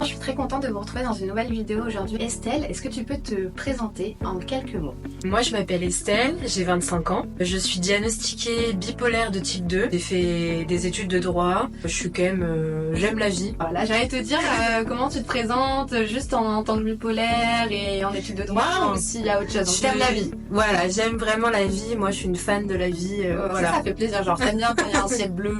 Je suis très contente de vous retrouver dans une nouvelle vidéo aujourd'hui. Estelle, est-ce que tu peux te présenter en quelques mots? Moi je m'appelle Estelle, j'ai 25 ans. Je suis diagnostiquée bipolaire de type 2. J'ai fait des études de droit. Je suis quand même... j'aime la vie. Voilà, j'allais te dire comment tu te présentes juste en tant que bipolaire et en études de droit Non, ou s'il y a autre chose. Donc t'aimes la vie. Voilà, j'aime vraiment la vie. Moi je suis une fan de la vie. Voilà. Ça fait plaisir, genre t'aimes bien quand il y a un ciel bleu,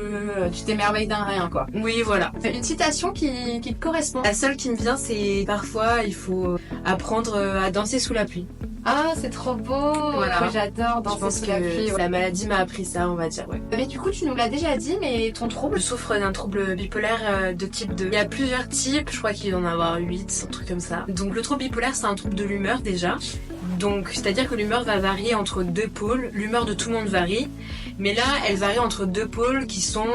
tu t'émerveilles d'un rien quoi. Oui, voilà. Une citation qui te correspond. La seule qui me vient, c'est parfois il faut apprendre à danser sous la pluie. Ah, c'est trop beau. Voilà. Ouais, j'adore Je danser pense sous que la pluie. la maladie m'a appris ça, on va dire. Ouais. Mais du coup, tu nous l'as déjà dit, mais ton trouble? Je souffre d'un trouble bipolaire de type 2. Il y a plusieurs types, je crois qu'il doit en avoir 8, un truc comme ça. Donc le trouble bipolaire, c'est un trouble de l'humeur déjà. Donc c'est-à-dire que l'humeur va varier entre deux pôles. L'humeur de tout le monde varie, mais là, elle varie entre deux pôles qui sont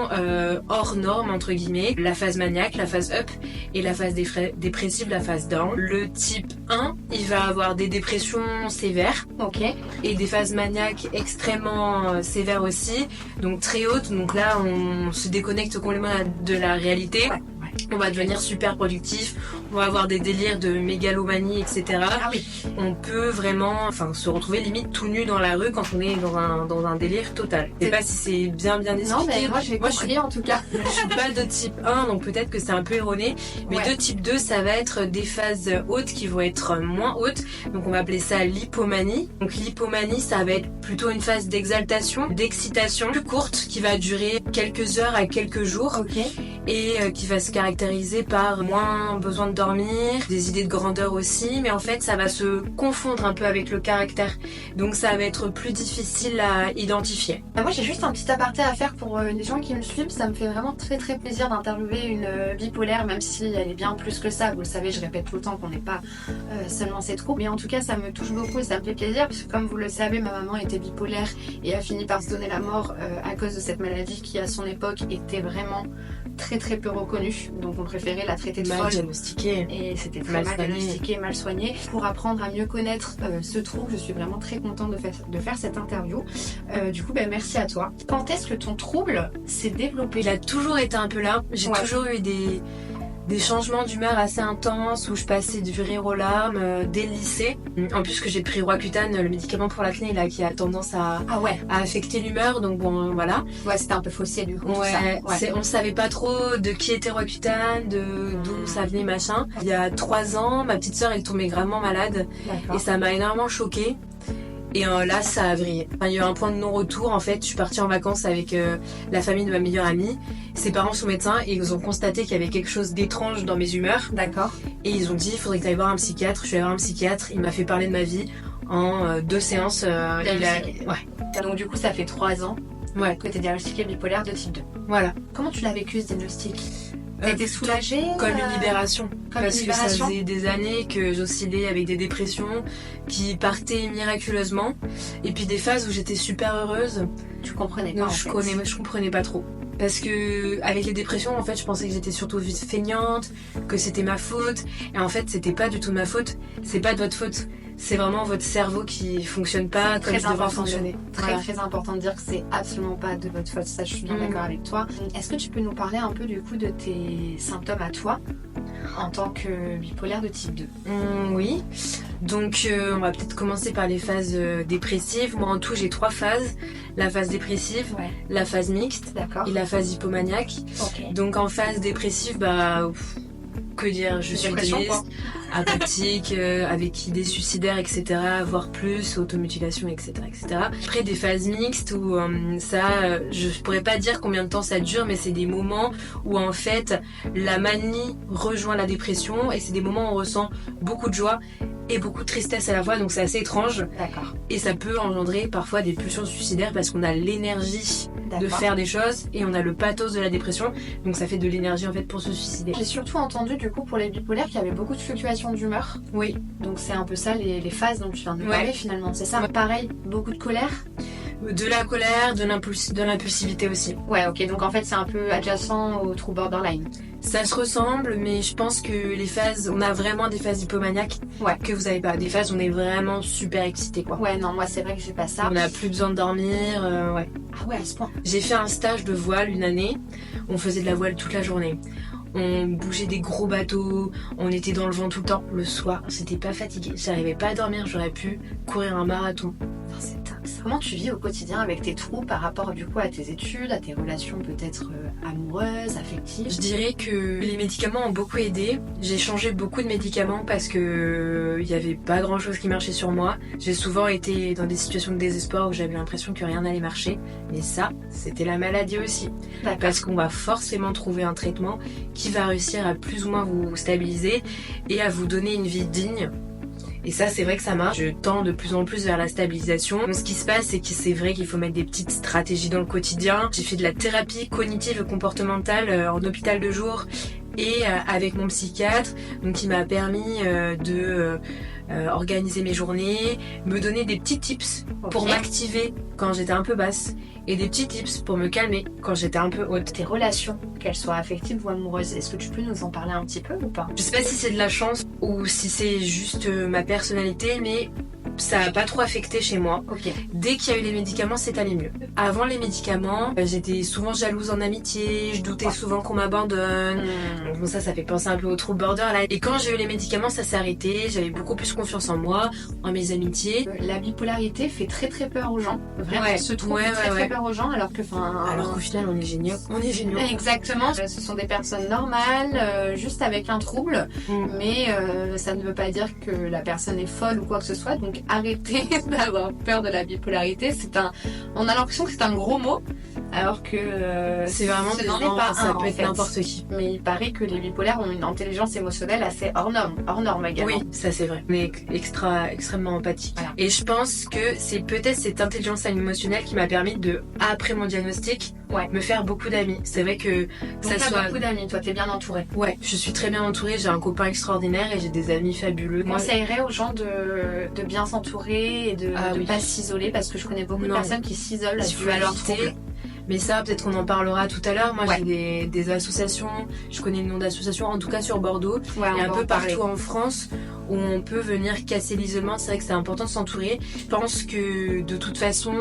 hors normes, entre guillemets. La phase maniaque, la phase up, et la phase dépressive, la phase down. Le type 1, il va avoir des dépressions sévères. Ok. Et des phases maniaques extrêmement sévères aussi, donc très hautes. Donc là, on se déconnecte complètement de la réalité. Ouais. On va devenir super productif, on va avoir des délires de mégalomanie, etc. Ah oui. On peut vraiment se retrouver limite tout nu dans la rue quand on est dans un délire total. Je sais pas si c'est bien expliqué. Non, mais moi j'ai compris en tout cas. Je suis pas de type 1, donc peut-être que c'est un peu erroné. Mais Ouais. de type 2, ça va être des phases hautes qui vont être moins hautes. Donc on va appeler ça l'hypomanie. Donc l'hypomanie, ça va être plutôt une phase d'exaltation, d'excitation plus courte qui va durer quelques heures à quelques jours. Ok. Et qui va se caractériser par moins besoin de dormir, des idées de grandeur aussi, mais en fait ça va se confondre un peu avec le caractère, donc ça va être plus difficile à identifier. Moi j'ai juste un petit aparté à faire pour les gens qui me suivent, ça me fait vraiment très plaisir d'interviewer une bipolaire, même si elle est bien plus que ça, vous le savez, je répète tout le temps qu'on n'est pas seulement ces troubles, mais en tout cas ça me touche beaucoup et ça me fait plaisir, parce que comme vous le savez, ma maman était bipolaire et a fini par se donner la mort à cause de cette maladie qui à son époque était vraiment très peu reconnue, donc on préférait la traiter de Mal folle. diagnostiqué. Et c'était très Mal mal soigné. diagnostiqué, mal soigné. Pour apprendre à mieux connaître ce trouble, je suis vraiment très contente de faire cette interview. Du coup, merci à toi. Quand est-ce que ton trouble s'est développé? Il a toujours été un peu là, j'ai Ouais. toujours eu des changements d'humeur assez intenses où je passais du rire aux larmes dès le lycée. En plus que j'ai pris Roaccutane, le médicament pour l'acné là, qui a tendance à Ah ouais, affecter l'humeur, donc bon voilà. ouais, c'était un peu faussé du coup. tout Ouais, ça. on savait pas trop de qui était Roaccutane, d'où ça venait machin. Il y a 3 ans, ma petite sœur elle tombait gravement malade D'accord. et ça m'a énormément choquée. Et là, ça a vrillé. Enfin, il y a eu un point de non-retour. En fait, je suis partie en vacances avec la famille de ma meilleure amie. Ses parents sont médecins et ils ont constaté qu'il y avait quelque chose d'étrange dans mes humeurs. D'accord. Et ils ont dit, il faudrait que tu ailles voir un psychiatre. Je suis allée voir un psychiatre. Il m'a fait parler de ma vie en 2 séances. Ouais. Donc du coup, ça fait 3 ans Ouais, que tu es diagnostiquée bipolaire de type 2. voilà. Comment tu l'as vécu ce diagnostic? T'as été soulagée? Comme une libération. Comme Parce une que ça libération. faisait des années que j'oscillais avec des dépressions qui partaient miraculeusement. Et puis des phases où j'étais super heureuse. Tu comprenais pas Donc en je fait. comprenais pas trop. Parce que avec les dépressions, en fait, je pensais que j'étais surtout feignante, que c'était ma faute. Et en fait, c'était pas du tout de ma faute. C'est pas de votre faute. C'est vraiment votre cerveau qui fonctionne pas comme il devrait fonctionner. Voilà. Très important de dire que c'est absolument pas de votre faute, ça je suis bien d'accord avec toi. Est-ce que tu peux nous parler un peu du coup de tes symptômes à toi en tant que bipolaire de type 2? Oui. Donc on va peut-être commencer par les phases dépressives. Moi en tout j'ai 3 phases. La phase dépressive, Ouais, la phase mixte d'accord. et la phase hypomaniaque. Ok. Donc en phase dépressive, que dire, je suis Dépression, triste, quoi. apathique, avec idées suicidaires, etc., voire plus, automutilation, etc., etc. Après des phases mixtes où je pourrais pas dire combien de temps ça dure, mais c'est des moments où en fait la manie rejoint la dépression et c'est des moments où on ressent beaucoup de joie et beaucoup de tristesse à la fois, donc c'est assez étrange D'accord. et ça peut engendrer parfois des pulsions suicidaires parce qu'on a l'énergie de D'accord. faire des choses et on a le pathos de la dépression, donc ça fait de l'énergie en fait pour se suicider. J'ai surtout entendu du coup pour les bipolaires qu'il y avait beaucoup de fluctuations d'humeur. Oui, Donc c'est un peu ça les phases dont tu viens de nous Ouais. parler finalement. C'est ça. Pareil, beaucoup de colère. de la colère, de l'impulsivité aussi. Ouais, ok. Donc en fait c'est un peu adjacent au trouble borderline. Ça se ressemble, mais je pense que les phases, on a vraiment des phases hypomaniaques Ouais. que vous avez pas. Des phases où on est vraiment super excité, quoi. Ouais, non, moi c'est vrai que j'ai pas ça. On n'a plus besoin de dormir, ouais. Ah ouais, à ce point. J'ai fait un stage de voile une année. On faisait de la voile toute la journée. On bougeait des gros bateaux, on était dans le vent tout le temps. Le soir, c'était pas fatigué, j'arrivais pas à dormir, j'aurais pu courir un marathon. Enfin, c'est dingue ça. Comment tu vis au quotidien avec tes troubles par rapport du coup à tes études, à tes relations peut-être amoureuses, affectives? Je dirais que les médicaments ont beaucoup aidé. J'ai changé beaucoup de médicaments parce que il y avait pas grand chose qui marchait sur moi. J'ai souvent été dans des situations de désespoir où j'avais l'impression que rien n'allait marcher. Mais ça, c'était la maladie aussi. Parce qu'on va forcément trouver un traitement qui va réussir à plus ou moins vous stabiliser et à vous donner une vie digne. Et ça, c'est vrai que ça marche. Je tends de plus en plus vers la stabilisation. Donc, ce qui se passe, c'est que c'est vrai qu'il faut mettre des petites stratégies dans le quotidien. J'ai fait de la thérapie cognitive et comportementale en hôpital de jour et avec mon psychiatre, donc qui m'a permis de organiser mes journées, me donner des petits tips pour m'activer quand j'étais un peu basse et des petits tips pour me calmer quand j'étais un peu haute. Tes relations, qu'elles soient affectives ou amoureuses, est-ce que tu peux nous en parler un petit peu ou pas? Je sais pas si c'est de la chance ou si c'est juste ma personnalité, mais ça a pas trop affecté chez moi. Ok. Dès qu'il y a eu les médicaments, c'est allé mieux. Avant les médicaments, j'étais souvent jalouse en amitié, je doutais souvent qu'on m'abandonne. Donc bon, ça fait penser un peu au trouble borderline. Et quand j'ai eu les médicaments, ça s'est arrêté. J'avais beaucoup plus confiance en moi, en mes amitiés. La bipolarité fait très très peur aux gens. Vraiment, Ouais. ce trouble fait très peur aux gens, alors qu'au final, on est géniaux. On est géniaux. Exactement. Ce sont des personnes normales, juste avec un trouble, mais ça ne veut pas dire que la personne est folle ou quoi que ce soit. Donc arrêtez d'avoir peur de la bipolarité. On a l'impression que c'est un gros mot, alors que c'est vraiment ce n'en est pas ça un, peut en être fait. n'importe qui. Mais il paraît que les bipolaires ont une intelligence émotionnelle assez hors norme également. Oui, ça c'est vrai. Mais extrêmement empathique. Voilà. Et je pense que c'est peut-être cette intelligence émotionnelle qui m'a permis de, après mon diagnostic, me faire beaucoup d'amis. C'est vrai que donc ça soit beaucoup d'amis. Toi, t'es bien entourée. Ouais, je suis très bien entourée. J'ai un copain extraordinaire et j'ai des amis fabuleux. Je conseillerais aux gens de bien s'entourer et de pas s'isoler, parce que je connais beaucoup de personnes qui s'isolent dû à leur trouble. Mais ça, peut-être qu'on en parlera tout à l'heure. Moi, j'ai des associations. Je connais le nom d'associations, en tout cas sur Bordeaux et un peu partout en France, où on peut venir casser l'isolement. C'est vrai que c'est important de s'entourer. Je pense que de toute façon,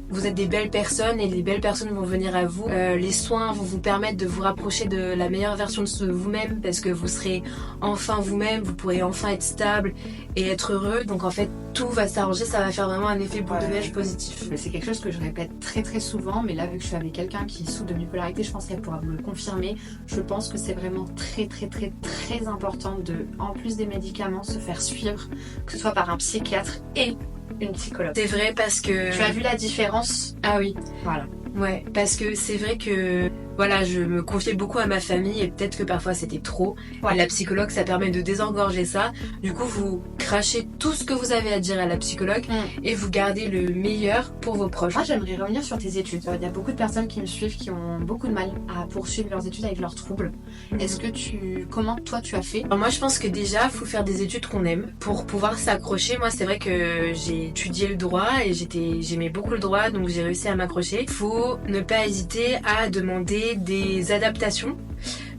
vous êtes des belles personnes et les belles personnes vont venir à vous. Les soins vont vous permettre de vous rapprocher de la meilleure version de vous-même, parce que vous serez enfin vous-même. Vous pourrez enfin être stable et être heureux. Donc en fait, tout va s'arranger. Ça va faire vraiment un effet boule de neige positif. Mais c'est quelque chose que je répète très très souvent, mais là vu que je suis avec quelqu'un qui souffre de bipolarité, je pense qu'elle pourra me le confirmer. Je pense que c'est vraiment très très très très important de, en plus des médicaments, se faire suivre, que ce soit par un psychiatre et une psychologue. C'est vrai, parce que... Tu as vu la différence? Ah oui. Voilà. Ouais, parce que c'est vrai que... Voilà, je me confiais beaucoup à ma famille et peut-être que parfois c'était trop. Et la psychologue, ça permet de désengorger ça. Du coup, vous crachez tout ce que vous avez à dire à la psychologue et vous gardez le meilleur pour vos proches. Moi, j'aimerais revenir sur tes études. Il y a beaucoup de personnes qui me suivent qui ont beaucoup de mal à poursuivre leurs études avec leurs troubles. Est-ce que comment toi tu as fait? Alors moi, je pense que déjà, il faut faire des études qu'on aime pour pouvoir s'accrocher. Moi, c'est vrai que j'ai étudié le droit et j'aimais beaucoup le droit, donc j'ai réussi à m'accrocher. Il faut ne pas hésiter à demander des adaptations.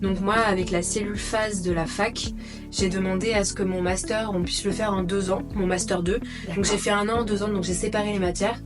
Donc moi, avec la cellule phase de la fac, j'ai demandé à ce que mon master, on puisse le faire en 2 ans, mon master 2. Donc j'ai fait 1 an en 2 ans, donc j'ai séparé les matières.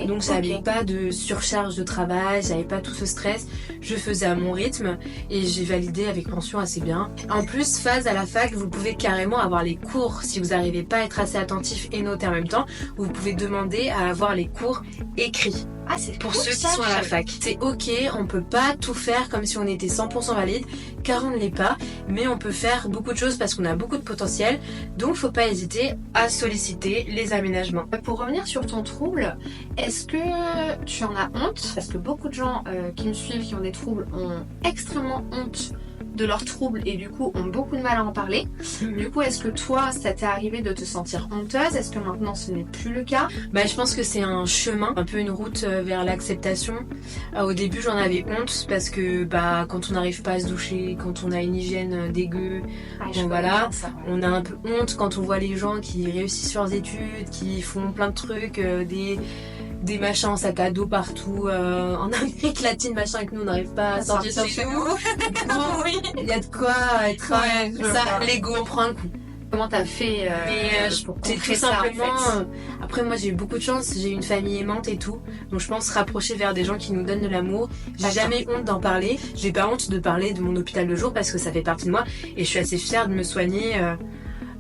Donc j'avais pas de surcharge de travail, j'avais pas tout ce stress. Je faisais à mon rythme et j'ai validé avec mention assez bien. En plus, phase à la fac, vous pouvez carrément avoir les cours. Si vous n'arrivez pas à être assez attentif et noter en même temps, vous pouvez demander à avoir les cours écrits. Ah, c'est pour ceux qui sont à la fac. C'est ok, on peut pas tout faire comme si on était 100% valide, car on ne l'est pas, mais on peut faire beaucoup de choses parce qu'on a beaucoup de potentiel, donc faut pas hésiter à solliciter les aménagements. Pour revenir sur ton trouble, est-ce que tu en as honte? Parce que beaucoup de gens qui me suivent, qui ont des troubles, ont extrêmement honte de leurs troubles et du coup ont beaucoup de mal à en parler. Du coup, est-ce que toi, ça t'est arrivé de te sentir honteuse? Est-ce que maintenant ce n'est plus le cas? Je pense que c'est un chemin, un peu une route vers l'acceptation. Au début, j'en avais honte parce que quand on n'arrive pas à se doucher, quand on a une hygiène dégueu, on a un peu honte quand on voit les gens qui réussissent leurs études, qui font plein de trucs, des machins en sac à dos partout en Amérique latine, machin, que nous on n'arrive pas à sortir chez nous. Il y a de quoi être l'ego, on prend un coup. Comment t'as fait pour c'est contrer tout ça, en simplement. fait Après, moi, j'ai eu beaucoup de chance. J'ai une famille aimante et tout. Donc, je pense se rapprocher vers des gens qui nous donnent de l'amour. J'ai D'accord. jamais honte d'en parler. J'ai pas honte de parler de mon hôpital de jour parce que ça fait partie de moi. Et je suis assez fière de me soigner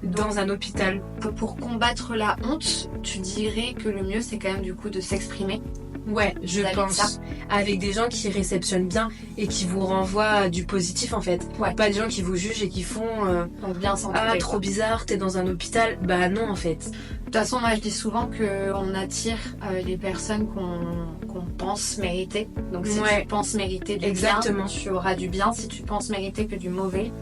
dans un hôpital. Pour combattre la honte, tu dirais que le mieux c'est quand même du coup de s'exprimer. Ouais, je Vis-à-vis de pense. ça. Avec des gens qui réceptionnent bien et qui vous renvoient du positif en fait. Ouais. Pas des gens qui vous jugent et qui font Donc bien s'entourer. ah, quoi. trop bizarre, t'es dans un hôpital. Bah non, en fait. De toute façon, moi je dis souvent qu'on attire les personnes qu'on pense mériter. Donc si Ouais. tu penses mériter du Exactement. bien, tu auras du bien. Si tu penses mériter que du mauvais,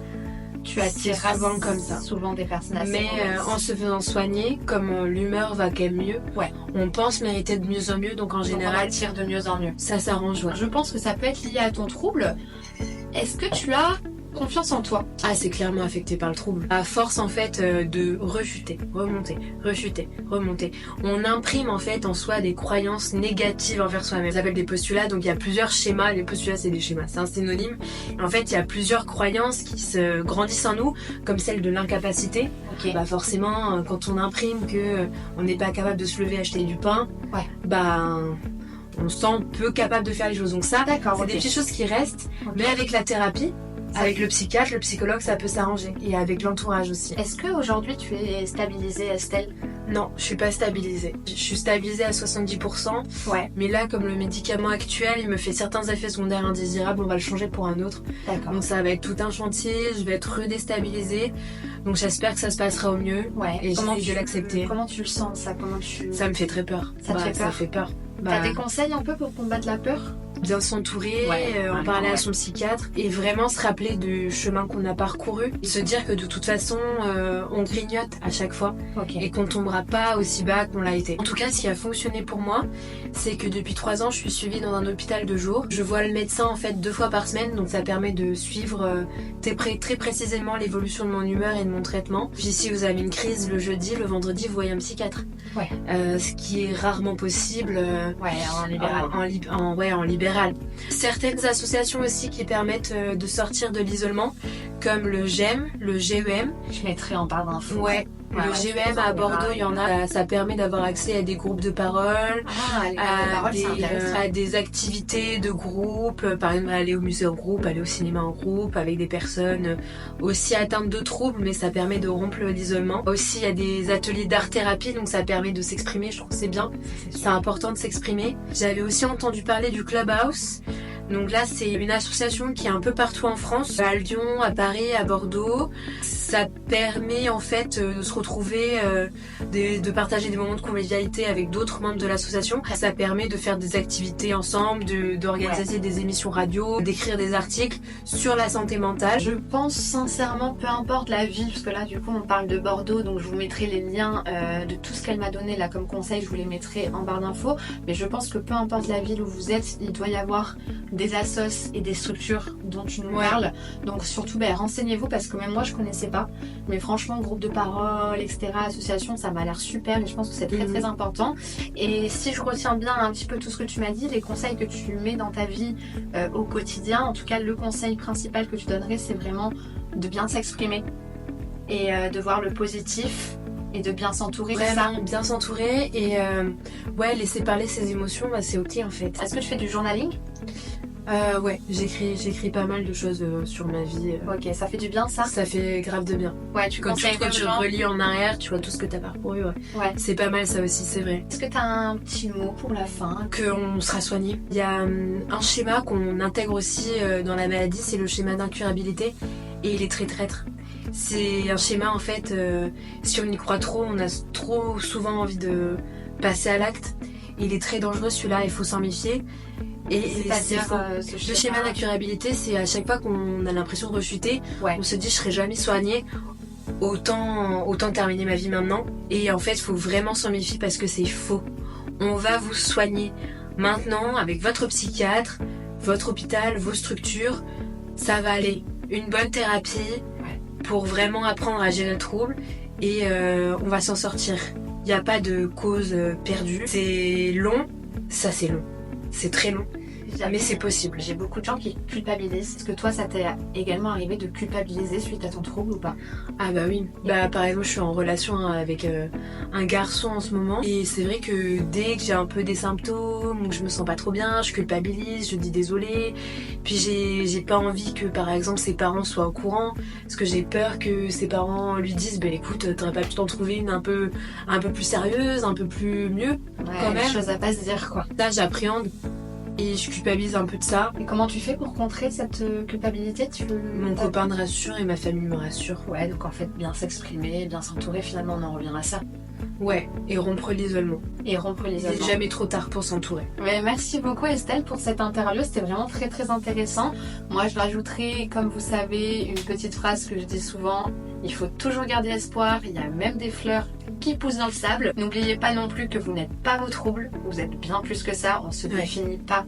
tu C'est attireras souvent comme ça. souvent des personnes assez Mais mauvaises. en se faisant soigner, comme l'humeur va quand même mieux, Ouais. on pense mériter de mieux en mieux, donc en Donc, on général, attire de mieux en mieux. ça s'arrange. Ouais. Je pense que ça peut être lié à ton trouble. Est-ce que tu as confiance en toi? Ah, c'est clairement affecté par le trouble. À force en fait de rechuter, remonter, on imprime en fait en soi des croyances négatives envers soi-même. Ça s'appelle des postulats, donc il y a plusieurs schémas. Les postulats, c'est des schémas, c'est un synonyme. Et en fait, il y a plusieurs croyances qui se grandissent en nous, comme celle de l'incapacité. Ok. Bah forcément, quand on imprime que on n'est pas capable de se lever acheter du pain, Ouais. bah on se sent peu capable de faire les choses. Donc ça, D'accord, c'est ok. des petites choses qui restent, Ok. mais avec la thérapie, Ça- avec le psychiatre, le psychologue, ça peut s'arranger. Et avec l'entourage aussi. Est-ce qu'aujourd'hui tu es stabilisée, Estelle? Non, je suis pas stabilisée. Je suis stabilisée à 70%, Ouais. mais là, comme le médicament actuel, il me fait certains effets secondaires indésirables, on va le changer pour un autre. D'accord. Donc ça va être tout un chantier, je vais être redéstabilisée. Donc j'espère que ça se passera au mieux. Ouais. Et j'essaie de l'accepter. Comment tu le sens ça? Comment tu... Ça me fait très peur. Ça te fait peur Ça fait peur. T'as des conseils un peu pour combattre la peur? Bien s'entourer, Ouais, en vraiment, parler ouais. à son psychiatre et vraiment se rappeler du chemin qu'on a parcouru. Se dire que de toute façon, on grignote à chaque fois Ok. et qu'on tombera pas aussi bas qu'on l'a été. En tout cas, ce qui a fonctionné pour moi, c'est que depuis 3 ans, je suis suivie dans un hôpital de jour. Je vois le médecin en fait 2 fois par semaine, donc ça permet de suivre très précisément l'évolution de mon humeur et de mon traitement. Puis si vous avez une crise le jeudi, le vendredi, vous voyez un psychiatre. Ouais. Ce qui est rarement possible. Ouais, en libéral. En libéral. Certaines associations aussi qui permettent de sortir de l'isolement, comme le GEM, le GEM. Je mettrai en barre d'infos. Ouais, Ouais, le ouais, GEM à Bordeaux, il y en a. Ça permet d'avoir accès à des groupes de parole, Ah, les paroles, c'est intéressant. à des activités de groupe, par exemple aller au musée en groupe, aller au cinéma en groupe, avec des personnes aussi atteintes de troubles, mais ça permet de rompre l'isolement. Aussi, il y a des ateliers d'art-thérapie, donc ça permet de s'exprimer, je trouve que c'est bien. C'est important de s'exprimer. J'avais aussi entendu parler du Clubhouse. Donc là, c'est une association qui est un peu partout en France, à Lyon, à Paris, à Bordeaux. Ça permet en fait de se retrouver, de partager des moments de convivialité avec d'autres membres de l'association. Ça permet de faire des activités ensemble, d'organiser des émissions radio, d'écrire des articles sur la santé mentale. Je pense sincèrement, peu importe la ville, parce que là du coup on parle de Bordeaux, donc je vous mettrai les liens de tout ce qu'elle m'a donné là comme conseil, je vous les mettrai en barre d'infos. Mais je pense que peu importe la ville où vous êtes, il doit y avoir des assos et des structures dont tu nous parles. Donc surtout renseignez-vous parce que même moi je connaissais pas. Mais franchement, groupe de parole, etc., association, ça m'a l'air super et je pense que c'est très important. Et si je retiens bien un petit peu tout ce que tu m'as dit, les conseils que tu mets dans ta vie au quotidien, en tout cas le conseil principal que tu donnerais, c'est vraiment de bien s'exprimer et de voir le positif et de bien s'entourer. Vraiment bien s'entourer et laisser parler ses émotions, c'est ok en fait. Est-ce que tu fais du journaling? Ouais, j'écris pas mal de choses sur ma vie. Ok, ça fait du bien ça? Ça fait grave de bien. Ouais, tu Quand conseilles tu relis en arrière, tu vois tout ce que t'as parcouru. Ouais. C'est pas mal ça aussi, c'est vrai. Est-ce que t'as un petit mot pour la fin? Qu'on sera soigné. Il y a un schéma qu'on intègre aussi dans la maladie, c'est le schéma d'incurabilité et il est très traître. C'est un schéma en fait, si on y croit trop, on a trop souvent envie de passer à l'acte. Il est très dangereux celui-là, il faut s'en méfier. Et c'est faux. Le schéma d'incurabilité, c'est à chaque fois qu'on a l'impression de rechuter, on se dit je serai jamais soignée, autant terminer ma vie maintenant. Et en fait, il faut vraiment s'en méfier parce que c'est faux. On va vous soigner maintenant avec votre psychiatre, votre hôpital, vos structures. Ça va aller. Une bonne thérapie pour vraiment apprendre à gérer le trouble et on va s'en sortir. Il n'y a pas de cause perdue. C'est long, ça c'est long. C'est très long. Mais c'est possible. J'ai beaucoup de gens qui culpabilisent. Est-ce que toi, ça t'est également arrivé de culpabiliser suite à ton trouble ou pas? Ah bah oui. Bah par exemple, je suis en relation avec un garçon en ce moment. Et c'est vrai que dès que j'ai un peu des symptômes ou que je me sens pas trop bien, je culpabilise, je dis désolé. Puis j'ai pas envie que par exemple ses parents soient au courant. Parce que j'ai peur que ses parents lui disent bah écoute, t'aurais pas pu t'en trouver une un peu plus sérieuse, un peu plus mieux. Quand même. Chose à pas se dire quoi. Là j'appréhende. Et je culpabilise un peu de ça. Et comment tu fais pour contrer cette culpabilité? Mon copain me rassure et ma famille me rassure. Ouais, donc en fait, bien s'exprimer, bien s'entourer, finalement, on en revient à ça. Ouais, et rompre l'isolement. Il n'est jamais trop tard pour s'entourer. Ouais, merci beaucoup Estelle pour cette interview, c'était vraiment très très intéressant. Moi, je rajouterai, comme vous savez, une petite phrase que je dis souvent. Il faut toujours garder espoir, il y a même des fleurs qui poussent dans le sable. N'oubliez pas non plus que vous n'êtes pas vos troubles, vous êtes bien plus que ça, on se définit pas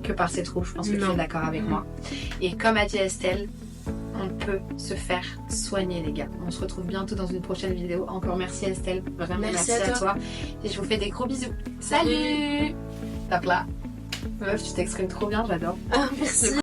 que par ses troubles, je pense que tu es d'accord avec moi. Et comme a dit Estelle, on peut se faire soigner les gars. On se retrouve bientôt dans une prochaine vidéo. Encore merci Estelle, vraiment merci à toi. Et je vous fais des gros bisous. Salut. Tape là. Meuf, tu t'exprimes trop bien, j'adore. Ah, merci.